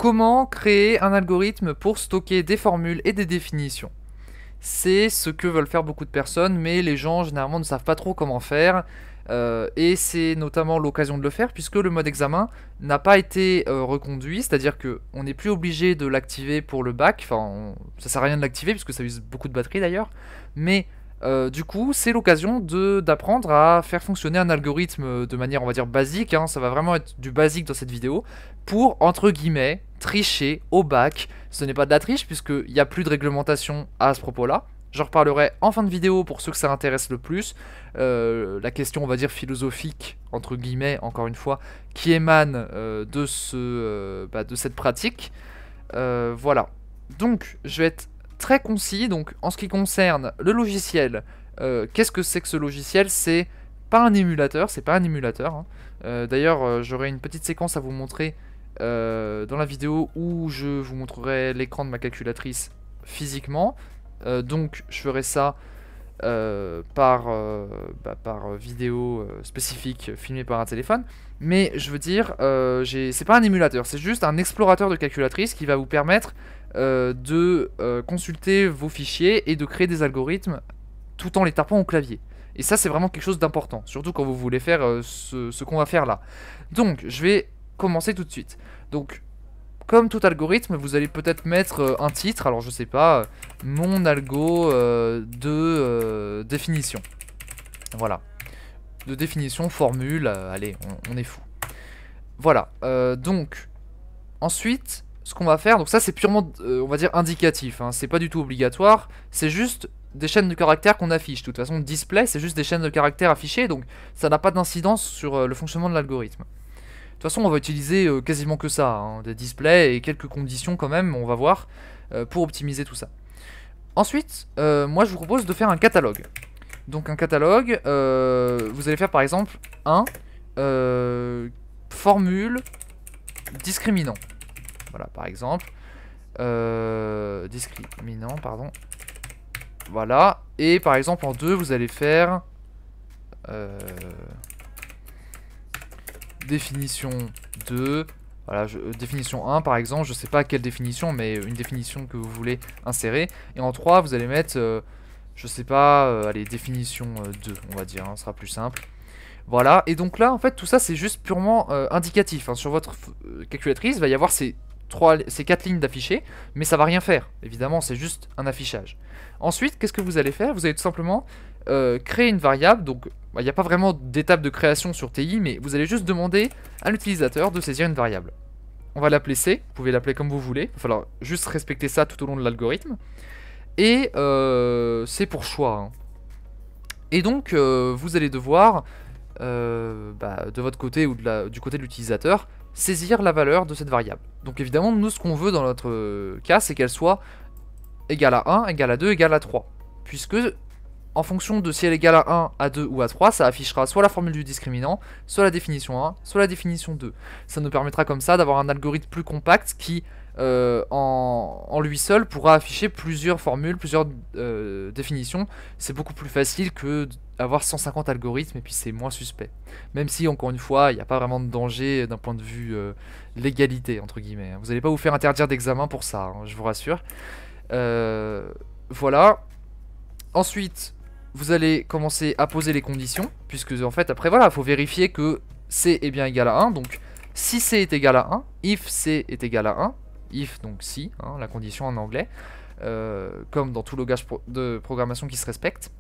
Comment créer un algorithme pour stocker des formules et des définitions? C'est ce que veulent faire beaucoup de personnes, mais les gens généralement ne savent pas trop comment faire. Et c'est notamment l'occasion de le faire puisque le mode examen n'a pas été reconduit, c'est-à-dire qu'on n'est plus obligé de l'activer pour le bac, ça sert à rien de l'activer puisque ça use beaucoup de batterie d'ailleurs, mais du coup c'est l'occasion d'apprendre à faire fonctionner un algorithme de manière on va dire basique, hein, ça va vraiment être du basique dans cette vidéo, pour entre guillemets tricher au bac. Ce n'est pas de la triche puisqu'il n'y a plus de réglementation à ce propos-là. J'en reparlerai en fin de vidéo pour ceux que ça intéresse le plus. La question, on va dire, philosophique, entre guillemets, encore une fois, qui émane de cette pratique. Voilà. Donc, je vais être très concis. Donc, en ce qui concerne le logiciel, qu'est-ce que c'est que ce logiciel? C'est pas un émulateur, c'est pas un émulateur. Hein. D'ailleurs, j'aurai une petite séquence à vous montrer dans la vidéo où je vous montrerai l'écran de ma calculatrice physiquement. Donc je ferai ça par vidéo spécifique filmée par un téléphone. Mais je veux dire, c'est pas un émulateur, c'est juste un explorateur de calculatrice qui va vous permettre de consulter vos fichiers et de créer des algorithmes tout en les tapant au clavier. Et ça c'est vraiment quelque chose d'important, surtout quand vous voulez faire ce qu'on va faire là. Donc je vais commencer tout de suite. Donc comme tout algorithme, vous allez peut-être mettre un titre, alors je sais pas, mon algo de définition. Voilà. De définition, formule, allez, on est fou. Voilà, donc, ensuite, ce qu'on va faire, donc ça c'est purement, on va dire, indicatif, hein, c'est pas du tout obligatoire, c'est juste des chaînes de caractères qu'on affiche. De toute façon, display, c'est juste des chaînes de caractères affichées, donc ça n'a pas d'incidence sur le fonctionnement de l'algorithme. De toute façon, on va utiliser quasiment que ça, hein, des displays et quelques conditions quand même, on va voir, pour optimiser tout ça. Ensuite, moi je vous propose de faire un catalogue. Donc un catalogue, vous allez faire par exemple un formule discriminant. Voilà, par exemple. Discriminant, pardon. Voilà, et par exemple en 2, vous allez faire... définition 2, voilà, définition 1 par exemple, je sais pas quelle définition, mais une définition que vous voulez insérer. Et en 3, vous allez mettre, je sais pas, allez, définition 2, on va dire, hein, ce sera plus simple. Voilà, et donc là, en fait, tout ça, c'est juste purement indicatif. Hein. Sur votre calculatrice, il va y avoir ces 4 lignes d'affichés, mais ça va rien faire. Évidemment, c'est juste un affichage. Ensuite, qu'est-ce que vous allez faire? Vous allez tout simplement créer une variable, donc il n'y a pas vraiment d'étape de création sur TI, mais vous allez juste demander à l'utilisateur de saisir une variable. On va l'appeler C, vous pouvez l'appeler comme vous voulez, il va falloir juste respecter ça tout au long de l'algorithme. Et c'est pour choix. Hein. Et donc, vous allez devoir, de votre côté ou du côté de l'utilisateur, saisir la valeur de cette variable. Donc évidemment, nous, ce qu'on veut dans notre cas, c'est qu'elle soit égale à 1, égale à 2, égale à 3. Puisque... en fonction de si elle est égale à 1, à 2 ou à 3, ça affichera soit la formule du discriminant, soit la définition 1, soit la définition 2. Ça nous permettra comme ça d'avoir un algorithme plus compact qui, en lui seul, pourra afficher plusieurs formules, plusieurs définitions. C'est beaucoup plus facile que d'avoir 150 algorithmes et puis c'est moins suspect. Même si, encore une fois, il n'y a pas vraiment de danger d'un point de vue légalité, entre guillemets. Vous n'allez pas vous faire interdire d'examen pour ça, hein, je vous rassure. Voilà. Ensuite... vous allez commencer à poser les conditions, puisque en fait après voilà, il faut vérifier que C est bien égal à 1, donc si C est égal à 1, if C est égal à 1, if donc si, hein, la condition en anglais, comme dans tout langage de programmation qui se respecte,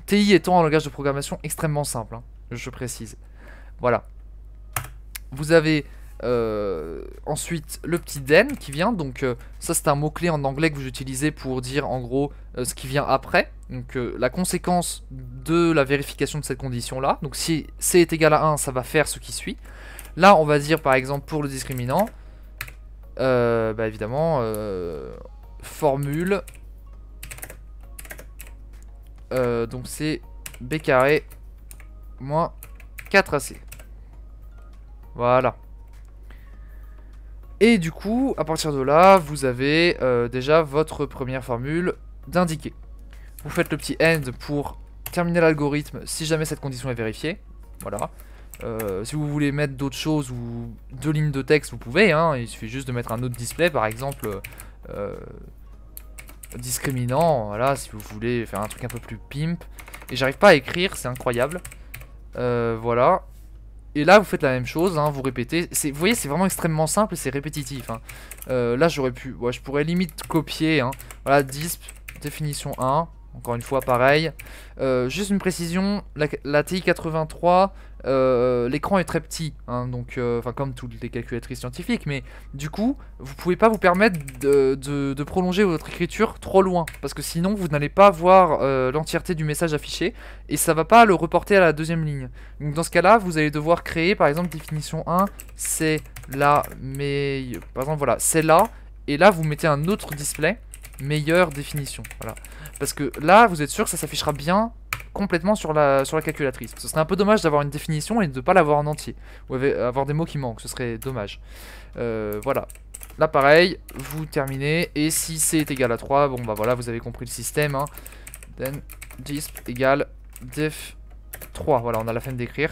TI étant un langage de programmation extrêmement simple, hein, je précise. Voilà. Vous avez ensuite le petit then qui vient, donc ça c'est un mot-clé en anglais que vous utilisez pour dire en gros ce qui vient après, donc la conséquence de la vérification de cette condition là, donc si C est égal à 1 ça va faire ce qui suit. Là on va dire par exemple pour le discriminant, évidemment formule, donc c'est B carré moins 4AC. Voilà. Et du coup, à partir de là, vous avez déjà votre première formule d'indiquer. Vous faites le petit end pour terminer l'algorithme si jamais cette condition est vérifiée. Voilà. Si vous voulez mettre d'autres choses ou 2 lignes de texte, vous pouvez, hein, il suffit juste de mettre un autre display, par exemple, discriminant, voilà, si vous voulez faire un truc un peu plus pimp. Et j'arrive pas à écrire, c'est incroyable. Voilà. Et là, vous faites la même chose, hein, vous répétez. Vous voyez, c'est vraiment extrêmement simple et c'est répétitif. Hein. Là, j'aurais pu... Ouais, je pourrais limite copier. Hein. Voilà, disp, définition 1. Encore une fois, pareil. Juste une précision, la TI 83, l'écran est très petit. Hein, donc, enfin, comme toutes les calculatrices scientifiques. Mais du coup, vous pouvez pas vous permettre de prolonger votre écriture trop loin. Parce que sinon, vous n'allez pas voir l'entièreté du message affiché. Et ça va pas le reporter à la deuxième ligne. Donc, dans ce cas-là, vous allez devoir créer, par exemple, définition 1, c'est là, mais... Par exemple, voilà, c'est là. Et là, vous mettez un autre display, meilleure définition. Voilà. Parce que là, vous êtes sûr que ça s'affichera bien complètement sur la calculatrice. Ce serait un peu dommage d'avoir une définition et de ne pas l'avoir en entier. Ou avoir des mots qui manquent, ce serait dommage. Voilà. Là, pareil, vous terminez. Et si c est égal à 3, bon bah voilà, vous avez compris le système. Hein. Then, disp égale def 3. Voilà, on a la fin d'écrire.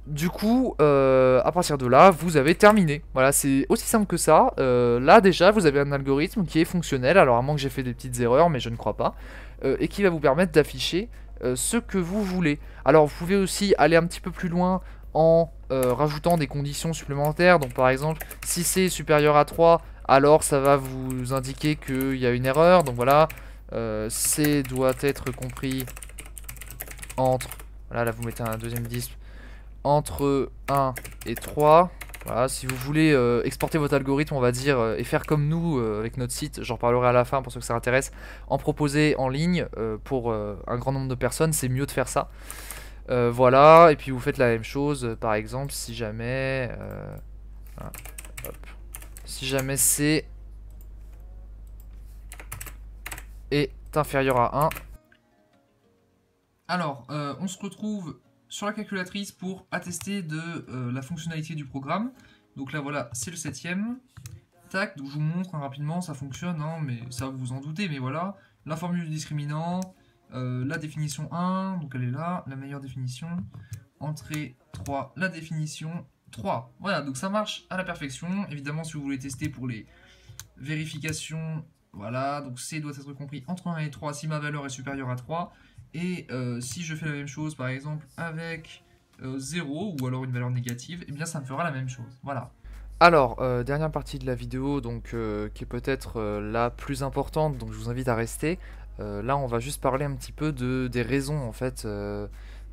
Du coup, à partir de là, vous avez terminé. Voilà, c'est aussi simple que ça. Là, déjà, vous avez un algorithme qui est fonctionnel. Alors, à moins que j'ai fait des petites erreurs, mais je ne crois pas. Et qui va vous permettre d'afficher ce que vous voulez. Alors, vous pouvez aussi aller un petit peu plus loin en rajoutant des conditions supplémentaires. Donc, par exemple, si c'est supérieur à 3, alors ça va vous indiquer qu'il y a une erreur. Donc, voilà, C doit être compris entre... Voilà, là, vous mettez un deuxième disque. Entre 1 et 3. Voilà, si vous voulez exporter votre algorithme, on va dire, et faire comme nous avec notre site, j'en parlerai à la fin pour ceux que ça intéresse, en proposer en ligne pour un grand nombre de personnes, c'est mieux de faire ça. Voilà, et puis vous faites la même chose, par exemple, si jamais... voilà, hop, si jamais C est inférieur à 1. Alors, on se retrouve sur la calculatrice pour attester de la fonctionnalité du programme. Donc là voilà, c'est le 7ème. Tac, donc je vous montre hein, rapidement, ça fonctionne, hein, mais ça vous vous en doutez, mais voilà. La formule du discriminant, la définition 1, donc elle est là, la meilleure définition. Entrée 3, la définition 3. Voilà, donc ça marche à la perfection. Évidemment, si vous voulez tester pour les vérifications, voilà, donc C doit être compris entre 1 et 3 si ma valeur est supérieure à 3. Et si je fais la même chose, par exemple, avec 0 ou alors une valeur négative, eh bien ça me fera la même chose. Voilà. Alors, dernière partie de la vidéo, donc qui est peut-être la plus importante, donc je vous invite à rester. Là, on va juste parler un petit peu des raisons, en fait,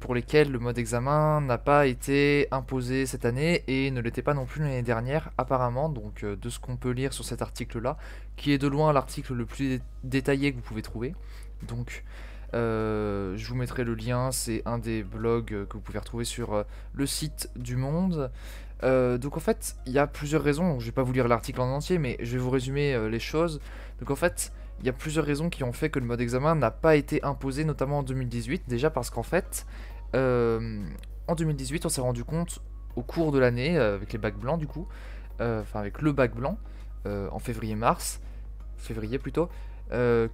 pour lesquelles le mode examen n'a pas été imposé cette année et ne l'était pas non plus l'année dernière, apparemment, donc de ce qu'on peut lire sur cet article-là, qui est de loin l'article le plus détaillé que vous pouvez trouver. Donc... je vous mettrai le lien, c'est un des blogs que vous pouvez retrouver sur le site du Monde. Donc en fait, il y a plusieurs raisons, donc je vais pas vous lire l'article en entier, mais je vais vous résumer les choses. Donc en fait, il y a plusieurs raisons qui ont fait que le mode examen n'a pas été imposé, notamment en 2018. Déjà parce qu'en fait, en 2018, on s'est rendu compte au cours de l'année, avec les bacs blancs du coup, enfin avec le bac blanc, en février plutôt,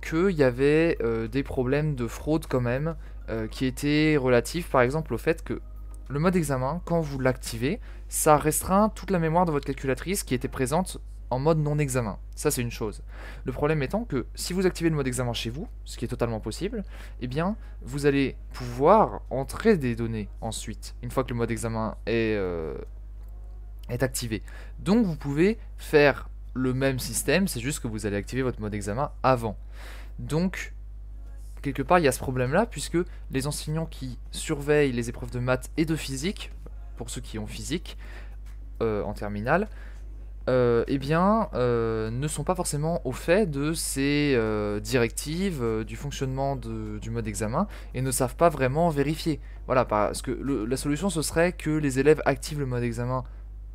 qu'il y avait des problèmes de fraude quand même qui étaient relatifs par exemple au fait que le mode examen, quand vous l'activez, ça restreint toute la mémoire de votre calculatrice qui était présente en mode non examen. Ça c'est une chose. Le problème étant que si vous activez le mode examen chez vous, ce qui est totalement possible, eh bien vous allez pouvoir entrer des données ensuite, une fois que le mode examen est activé. Donc vous pouvez faire le même système, c'est juste que vous allez activer votre mode examen avant. Donc, quelque part, il y a ce problème-là, puisque les enseignants qui surveillent les épreuves de maths et de physique, pour ceux qui ont physique, en terminale, eh bien, ne sont pas forcément au fait de ces directives, du fonctionnement du mode examen, et ne savent pas vraiment vérifier. Voilà, parce que la solution, ce serait que les élèves activent le mode examen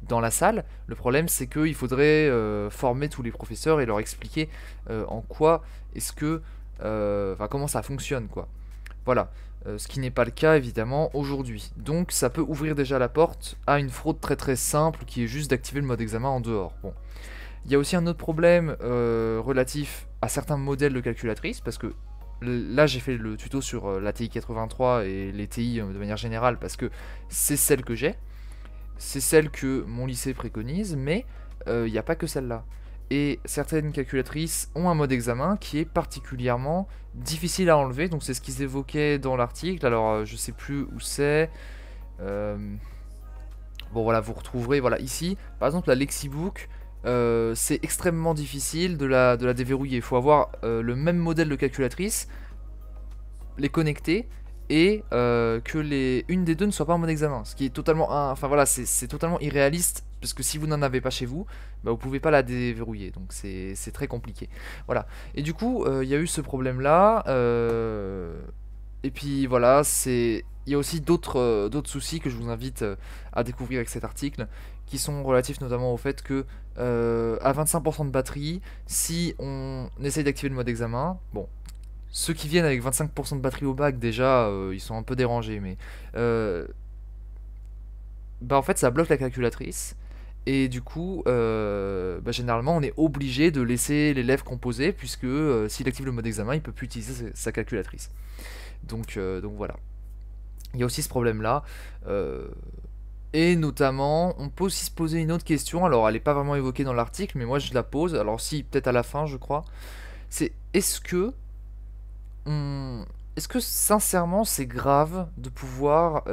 dans la salle. Le problème c'est qu'il faudrait former tous les professeurs et leur expliquer en quoi est-ce que enfin comment ça fonctionne quoi. Voilà, ce qui n'est pas le cas évidemment aujourd'hui. Donc ça peut ouvrir déjà la porte à une fraude très très simple qui est juste d'activer le mode examen en dehors. Bon. Il y a aussi un autre problème relatif à certains modèles de calculatrice parce que là j'ai fait le tuto sur la TI 83 et les TI de manière générale parce que c'est celle que j'ai, c'est celle que mon lycée préconise, mais il n'y a pas que celle-là. Et certaines calculatrices ont un mode examen qui est particulièrement difficile à enlever, donc c'est ce qu'ils évoquaient dans l'article. Alors je sais plus où c'est. Euh, bon voilà, vous retrouverez voilà ici, par exemple la Lexibook. C'est extrêmement difficile de la déverrouiller. Il faut avoir le même modèle de calculatrice, les connecter et que une des deux ne soit pas en mode examen. Ce qui est totalement, enfin voilà, c'est totalement irréaliste parce que si vous n'en avez pas chez vous, bah, vous pouvez pas la déverrouiller. Donc c'est très compliqué. Voilà. Et du coup, il y a eu ce problème-là. Et puis voilà, il y a aussi d'autres soucis que je vous invite à découvrir avec cet article, qui sont relatifs notamment au fait que à 25% de batterie, si on essaye d'activer le mode examen, bon, ceux qui viennent avec 25% de batterie au bac, déjà, ils sont un peu dérangés, mais euh, bah en fait, ça bloque la calculatrice. Et du coup, bah, généralement, on est obligé de laisser l'élève composer, puisque s'il active le mode examen, il peut plus utiliser sa calculatrice. Donc voilà. Il y a aussi ce problème-là. euh, et notamment, on peut aussi se poser une autre question. Alors, elle n'est pas vraiment évoquée dans l'article, mais moi je la pose. Alors, si, peut-être à la fin, je crois. C'est on- est-ce que sincèrement c'est grave de pouvoir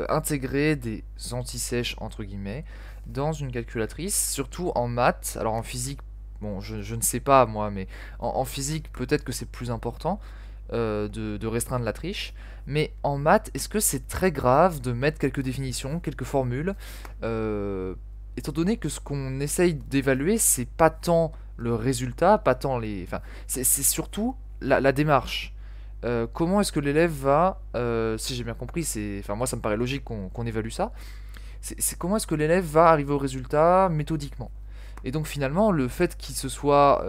intégrer des anti-sèches entre guillemets dans une calculatrice, surtout en maths, alors en physique, bon je ne sais pas moi, mais en physique peut-être que c'est plus important de restreindre la triche, mais en maths est-ce que c'est très grave de mettre quelques définitions, quelques formules, étant donné que ce qu'on essaye d'évaluer c'est pas tant le résultat, pas tant les... Enfin, c'est surtout la démarche. Comment est-ce que l'élève va, si j'ai bien compris, enfin moi ça me paraît logique qu'on évalue ça, c'est comment est-ce que l'élève va arriver au résultat méthodiquement. Et donc finalement, le fait qu'il se soit,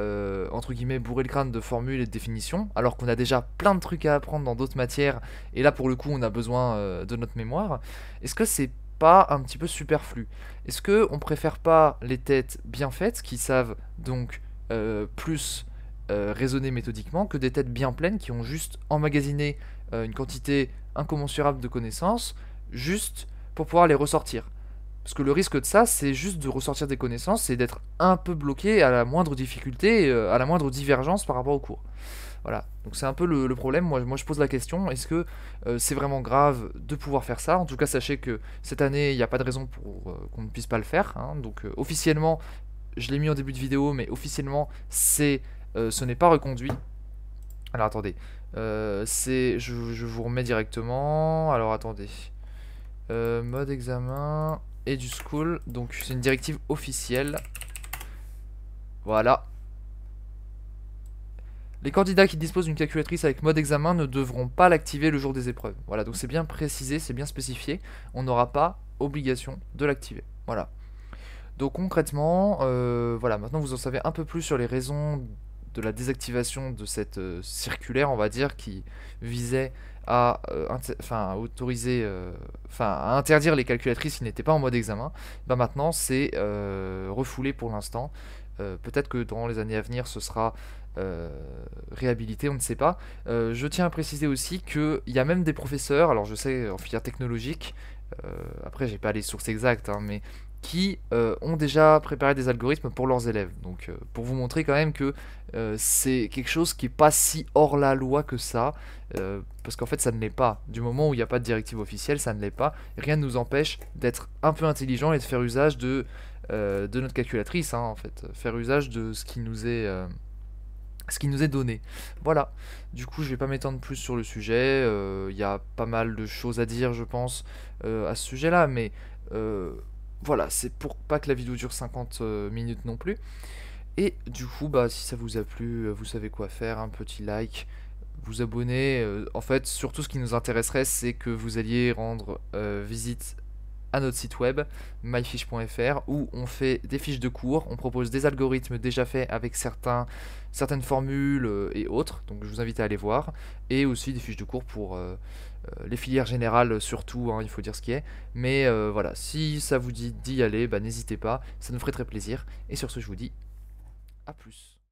entre guillemets, bourré le crâne de formules et de définitions, alors qu'on a déjà plein de trucs à apprendre dans d'autres matières, et là pour le coup on a besoin de notre mémoire, est-ce que c'est pas un petit peu superflu? Est-ce que on préfère pas les têtes bien faites, qui savent donc plus raisonner méthodiquement, que des têtes bien pleines qui ont juste emmagasiné une quantité incommensurable de connaissances, juste pour pouvoir les ressortir? Parce que le risque de ça, c'est juste de ressortir des connaissances et d'être un peu bloqué à la moindre difficulté, à la moindre divergence par rapport au cours. Voilà, donc c'est un peu le problème. Moi je pose la question, est-ce que c'est vraiment grave de pouvoir faire ça? En tout cas, sachez que cette année, il n'y a pas de raison pour qu'on ne puisse pas le faire, hein. Donc officiellement, je l'ai mis en début de vidéo, mais officiellement, ce n'est pas reconduit. Alors attendez, je vous remets directement. Alors attendez, mode examen et du school, donc c'est une directive officielle. Voilà. Les candidats qui disposent d'une calculatrice avec mode examen ne devront pas l'activer le jour des épreuves. Voilà, donc c'est bien précisé, c'est bien spécifié. On n'aura pas obligation de l'activer. Voilà. Donc concrètement, voilà, maintenant vous en savez un peu plus sur les raisons de la désactivation de cette circulaire, on va dire, qui visait à, à autoriser, à interdire les calculatrices qui n'étaient pas en mode examen. Ben maintenant, c'est refoulé pour l'instant. Peut-être que dans les années à venir, ce sera réhabilité, on ne sait pas. Je tiens à préciser aussi qu'il y a même des professeurs, alors je sais en filière technologique, après j'ai pas les sources exactes, hein, mais qui ont déjà préparé des algorithmes pour leurs élèves. Donc pour vous montrer quand même que c'est quelque chose qui n'est pas si hors la loi que ça, parce qu'en fait ça ne l'est pas. Du moment où il n'y a pas de directive officielle, ça ne l'est pas. Rien ne nous empêche d'être un peu intelligent et de faire usage de notre calculatrice, hein, en fait. Faire usage de ce qui nous est donné. Voilà. Du coup, je vais pas m'étendre plus sur le sujet. Il y a pas mal de choses à dire, je pense, à ce sujet-là, mais voilà, c'est pour pas que la vidéo dure 50 minutes non plus. Et du coup, bah, si ça vous a plu, vous savez quoi faire, un petit like, vous abonner. En fait, surtout ce qui nous intéresserait, c'est que vous alliez rendre visite à notre site web myfiche.fr où on fait des fiches de cours, on propose des algorithmes déjà faits avec certaines formules et autres, donc je vous invite à aller voir, et aussi des fiches de cours pour les filières générales surtout, hein, il faut dire ce qui est, mais voilà, si ça vous dit d'y aller, bah, n'hésitez pas, ça nous ferait très plaisir, et sur ce je vous dis à plus.